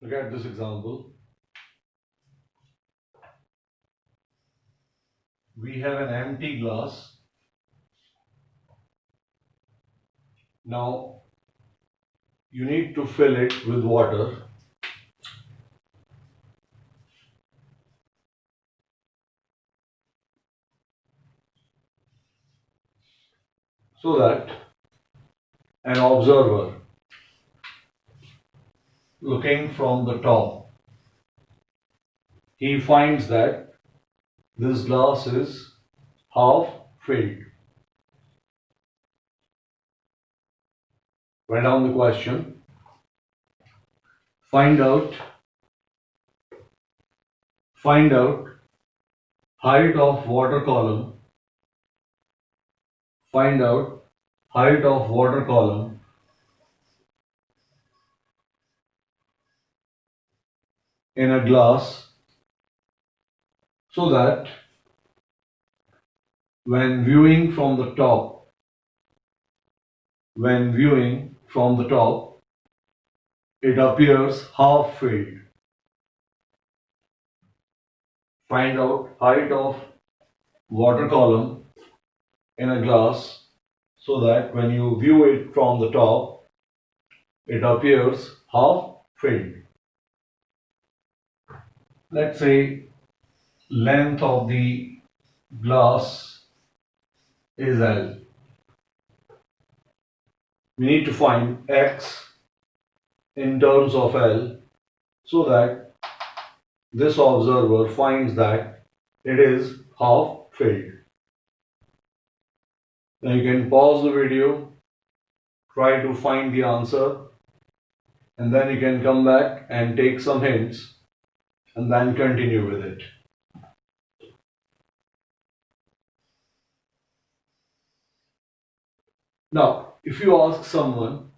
Look at this example. We have an empty glass. Now you need to fill it with water. So that an observer looking from the top, he finds that this glass is half filled. Write down the question. Find out height of water column. Find out height of water column in a glass so that when viewing from the top, it appears half filled. Find out height of water column in a glass so that when you view it from the top, it appears half filled. Let's say length of the glass is L. We need to find X in terms of L so that this observer finds that it is half filled. Now you can pause the video, try to find the answer, and then you can come back and take some hints and then continue with it. Now, if you ask someone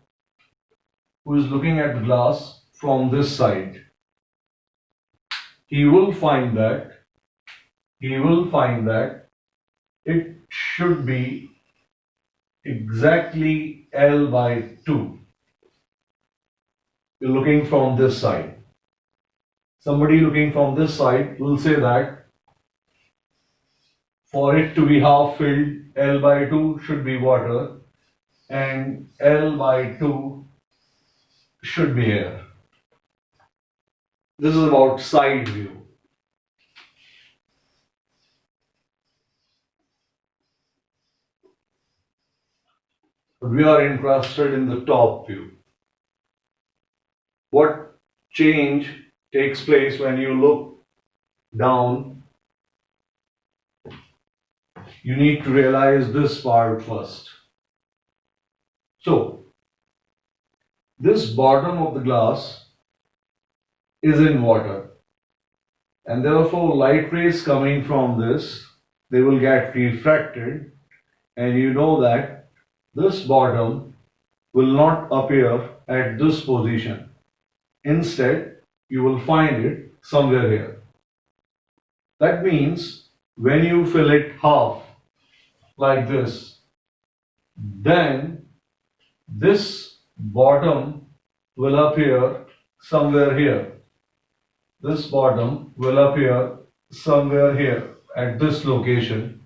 who is looking at the glass from this side, he will find that it should be exactly L by 2. You're looking from this side. Somebody looking from this side will say that for it to be half filled, L by 2 should be water and L by 2 should be air. This is about side view. But we are interested in the top view. What change takes place when you look down? You need to realize this part first. So, this bottom of the glass is in water, and therefore light rays coming from this, they will get refracted, and you know that this bottom will not appear at this position. Instead, you will find it somewhere here. That means when you fill it half like this, then this bottom will appear somewhere here. This bottom will appear somewhere here at this location,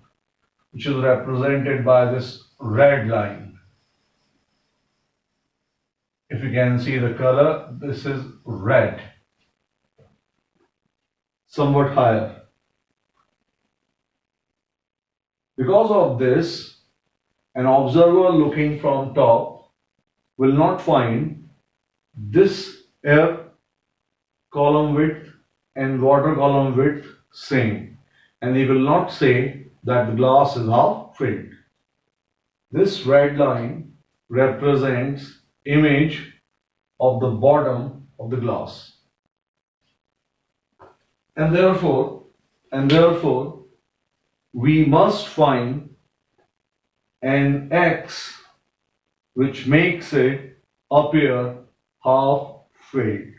which is represented by this red line. If you can see the color, this is red, somewhat higher. Because of this, an observer looking from top will not find this air column width and water column width same, and he will not say that the glass is half filled. This red line represents image of the bottom of the glass, and therefore we must find an X which makes it appear half filled.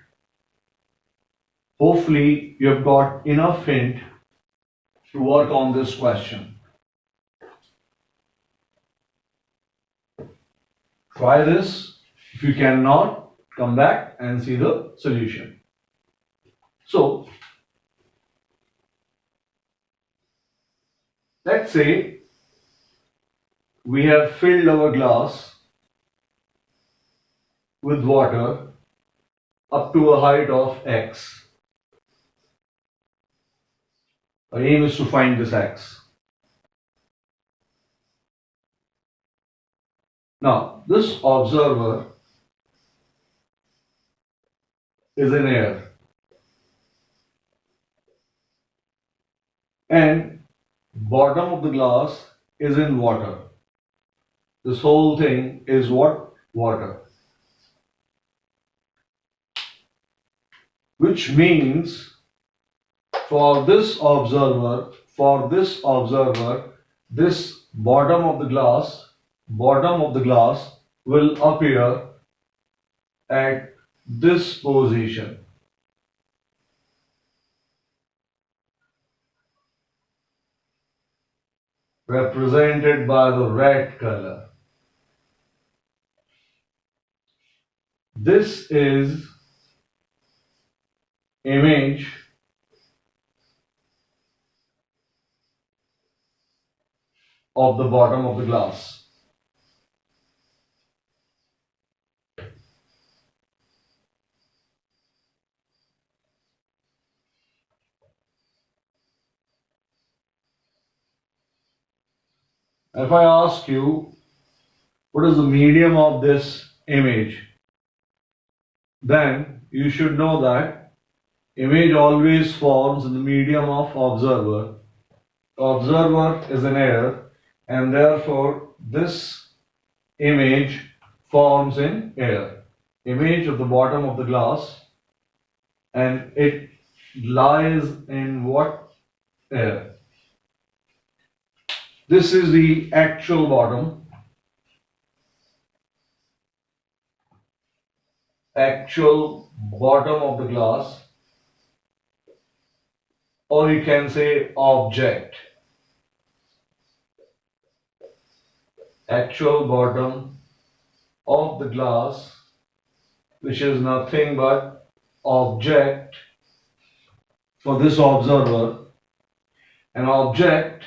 Hopefully you have got enough hint to work on this question. Try this. If you cannot, come back and see the solution. So let's say we have filled our glass with water up to a height of x. Our aim is to find this x. Now, this observer is in air and bottom of the glass is in water. This whole thing is what? Water. Which means for this observer, this bottom of the glass will appear at this position. Represented by the red color. This is image of the bottom of the glass. If I ask you, what is the medium of this image? Then you should know that image always forms in the medium of observer. Observer is in air and therefore this image forms in air. Image of the bottom of the glass and it lies in what? Air. This is the actual bottom. Actual bottom of the glass, or you can say object. Actual bottom of the glass, which is nothing but object for this observer. An object,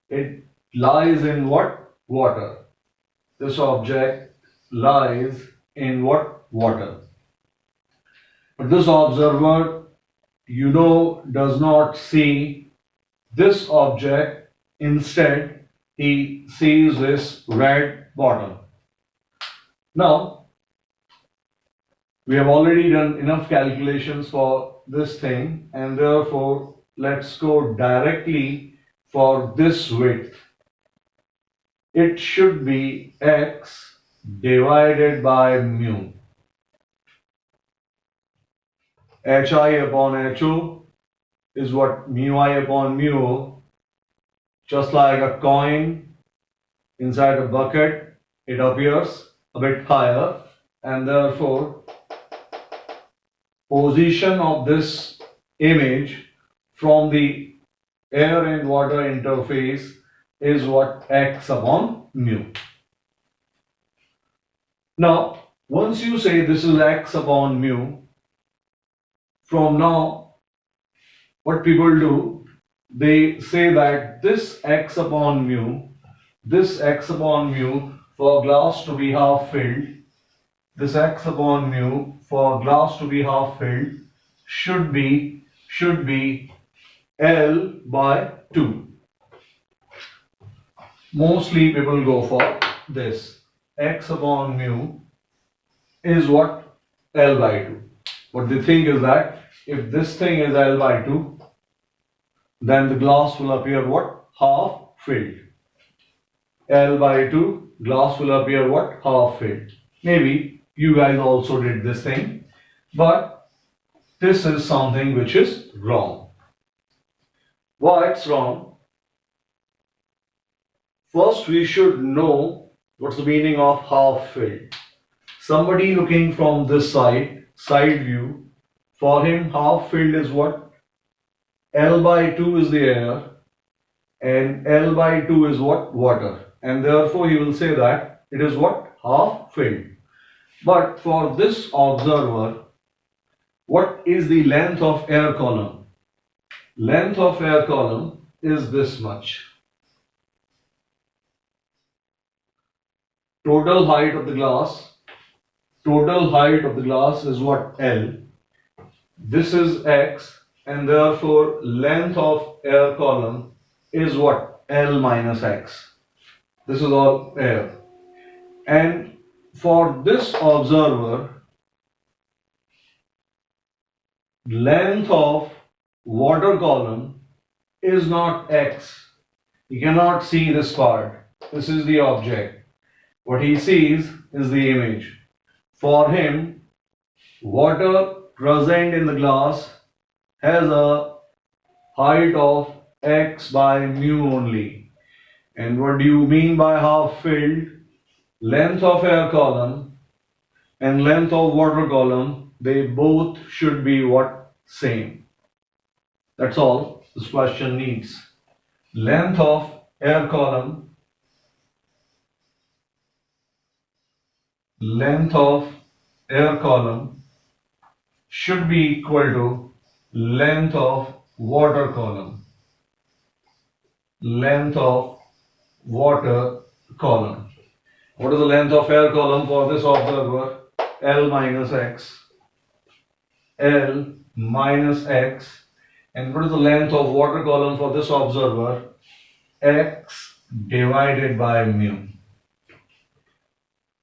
it lies in what? Water. This object lies in what? Water. But this observer, does not see this object. Instead, he sees this red bottom. Now, we have already done enough calculations for this thing, and therefore, let's go directly for this width. It should be x divided by mu. Hi upon ho is what? Mu I upon mu o. Just like a coin inside a bucket, it appears a bit higher, and therefore position of this image from the air and water interface is what? X upon mu. Now, once you say this is x upon mu, from now, what people do, they say that this x upon mu for glass to be half filled, this x upon mu for glass to be half filled should be L by 2. Mostly people go for this. X upon mu is what? L by 2. What they think is that if this thing is L by 2, then the glass will appear what? Half filled. L by 2, glass will appear what? Half filled. Maybe you guys also did this thing, but this is something which is wrong. Why it's wrong? First, we should know what's the meaning of half filled. Somebody looking from this side view, for him half filled is what? L by 2 is the air and L by 2 is what? Water. And therefore he will say that it is what? Half filled. But for this observer, What is the length of air column? Length of air column is this much. Total height of the glass. Total height of the glass is what? L. This is X, and therefore length of air column is what? L minus X. This is all air. And for this observer, length of water column is not X. He cannot see this part. This is the object. What he sees is the image. For him, water present in the glass has a height of X by mu only. And what do you mean by half filled? Length of air column and length of water column, they both should be what? Same. That's all this question needs. Length of air column, length of air column should be equal to length of water column. Length of water column. What is the length of air column for this observer? L minus X. L minus X. And what is the length of water column for this observer? X divided by mu.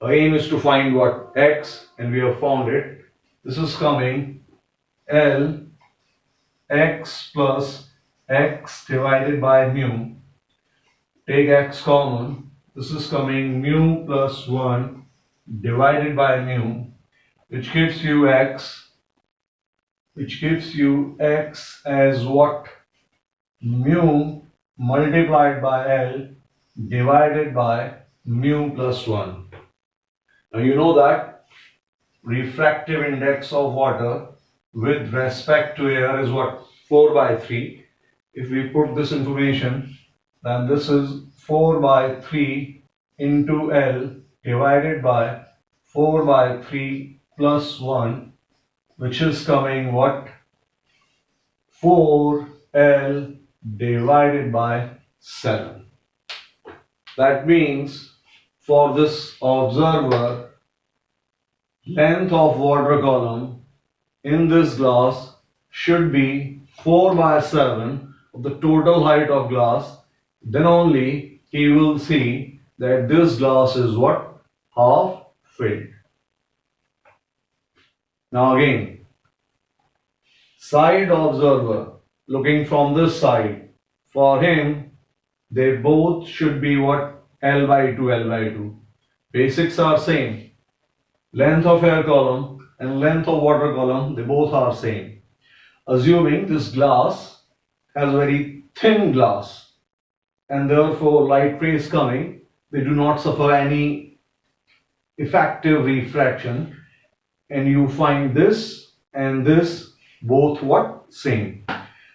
Our aim is to find what? X, and we have found it. This is coming L X plus X divided by mu. Take X common. This is coming mu plus 1 divided by mu, which gives you X. Which gives you X as what? Mu multiplied by L divided by mu plus 1. Now you know that refractive index of water with respect to air is what? 4 by 3. If we put this information, then this is 4 by 3 into L divided by 4 by 3 plus 1, which is coming what? 4L divided by 7. That means for this observer, length of water column in this glass should be 4 by 7 of the total height of glass. Then only he will see that this glass is what? Half filled. Now again, side observer looking from this side, for him they both should be what? L by 2, L by 2. Basics are same. Length of air column and length of water column, they both are same. Assuming this glass has very thin glass, and therefore light rays coming, they do not suffer any effective refraction, and you find this and this both what? Same.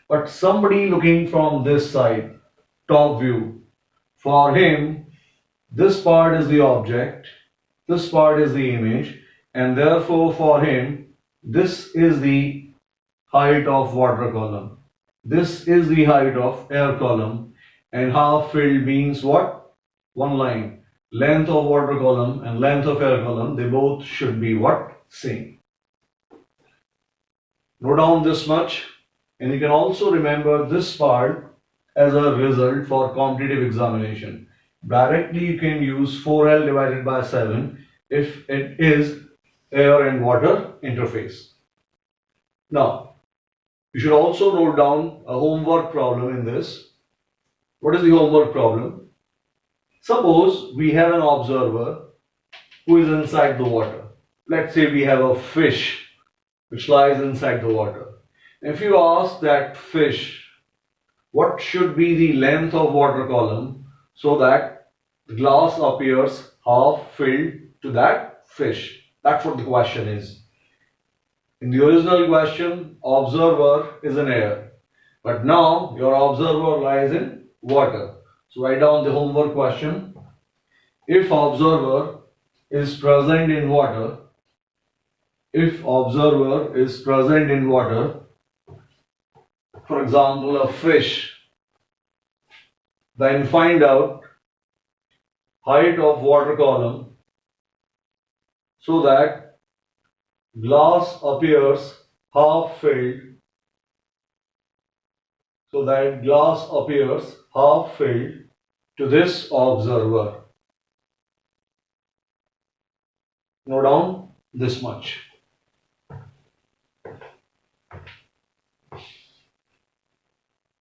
But somebody looking from this side, top view, for him this part is the object, this part is the image, and therefore for him this is the height of water column, this is the height of air column, and half filled means what? One line. Length of water column and length of air column, they both should be what? Same. Note down this much, and you can also remember this part as a result for competitive examination. Directly you can use 4L divided by 7 if it is air and water interface. Now, you should also note down a homework problem in this. What is the homework problem? Suppose we have an observer who is inside the water. Let's say we have a fish which lies inside the water. If you ask that fish what should be the length of water column so that the glass appears half filled to that fish. That's what the question is. In the original question, observer is in air. But now your observer lies in water. So write down the homework question. If observer is present in water, if observer is present in water, for example a fish, then find out height of water column so that glass appears half filled, to this observer. Note down this much.